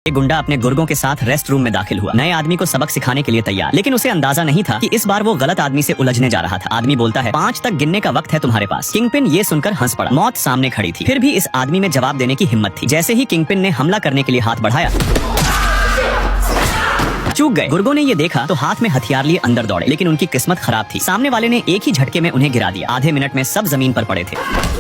एक गुंडा अपने गुर्गों के साथ रेस्ट रूम में दाखिल हुआ। नए आदमी को सबक सिखाने के लिए तैयार, लेकिन उसे अंदाजा नहीं था कि इस बार वो गलत आदमी से उलझने जा रहा था। आदमी बोलता है 5 तक गिनने का वक्त है तुम्हारे पास। किंगपिन ये सुनकर हंस पड़ा। मौत सामने खड़ी थी, फिर भी इस आदमी में जवाब देने की हिम्मत थी। जैसे ही किंगपिन ने हमला करने के लिए हाथ बढ़ाया, चूक गए। गुर्गों ने ये देखा तो हाथ में हथियार लिए अंदर दौड़े, लेकिन उनकी किस्मत खराब थी। सामने वाले ने एक ही झटके में उन्हें गिरा दिया। आधे मिनट में सब जमीन पर पड़े थे।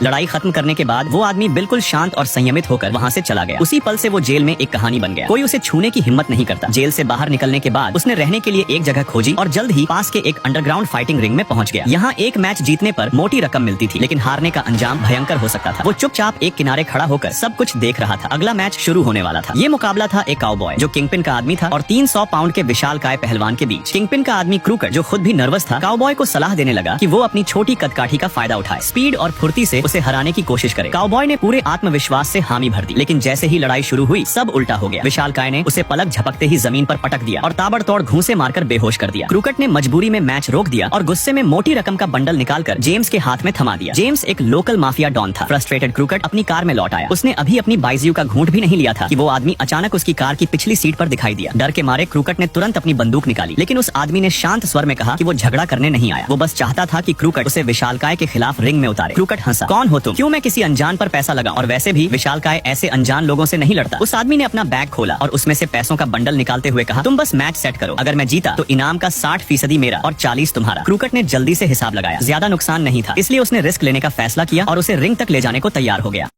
लड़ाई खत्म करने के बाद वो आदमी बिल्कुल शांत और संयमित होकर वहाँ से चला गया। उसी पल से वो जेल में एक कहानी बन गया। कोई उसे छूने की हिम्मत नहीं करता। जेल से बाहर निकलने के बाद उसने रहने के लिए एक जगह खोजी और जल्द ही पास के एक अंडरग्राउंड फाइटिंग रिंग में पहुंच गया। यहाँ एक मैच जीतने पर मोटी रकम मिलती थी, लेकिन हारने का अंजाम भयंकर हो सकता था। वो चुपचाप एक किनारे खड़ा होकर सब कुछ देख रहा था। अगला मैच शुरू होने वाला था। ये मुकाबला था एक काउबॉय जो किंगपिन का आदमी था और 300 पाउंड के विशालकाय पहलवान के बीच। किंगपिन का आदमी क्रूकट जो खुद भी नर्वस था, काउबॉय को सलाह देने लगा कि वो अपनी छोटी कदकाठी का फायदा उठाए, स्पीड और फुर्ती से उसे हराने की कोशिश करे। काउबॉय ने पूरे आत्मविश्वास से हामी भर दी, लेकिन जैसे ही लड़ाई शुरू हुई सब उल्टा हो गया। विशालकाय ने उसे पलक झपकते ही जमीन पर पटक दिया और ताबड़तोड़ घूंसे मारकर बेहोश कर दिया। क्रूकट ने मजबूरी में मैच रोक दिया और गुस्से में मोटी रकम का बंडल निकालकर जेम्स के हाथ में थमा दिया। जेम्स एक लोकल माफिया डॉन था। फ्रस्ट्रेटेड क्रूकट अपनी कार में लौट आया। उसने अभी अपनी बाइजियो का घूंट भी नहीं लिया था कि वो आदमी अचानक उसकी कार की पिछली सीट पर दिखाई दिया। डर के मारे क्रूकट ने तुरंत अपनी बंदूक निकाली, लेकिन उस आदमी ने शांत स्वर में कहा कि वो झगड़ा करने नहीं आया। वो बस चाहता था कि क्रूकट उसे विशालकाय के खिलाफ रिंग में उतारे। क्रूकट हंसा, कौन हो तुम? क्यों मैं किसी अनजान पर पैसा लगा? और वैसे भी विशालकाय ऐसे अनजान लोगों से नहीं लड़ता। उस आदमी ने अपना बैग खोला और उसमें से पैसों का बंडल निकालते हुए कहा, तुम बस मैच सेट करो। अगर मैं जीता तो इनाम का 60% मेरा और 40 तुम्हारा। क्रूकट ने जल्दी से हिसाब लगाया। ज्यादा नुकसान नहीं था, इसलिए उसने रिस्क लेने का फैसला किया और उसे रिंग तक ले जाने को तैयार हो गया।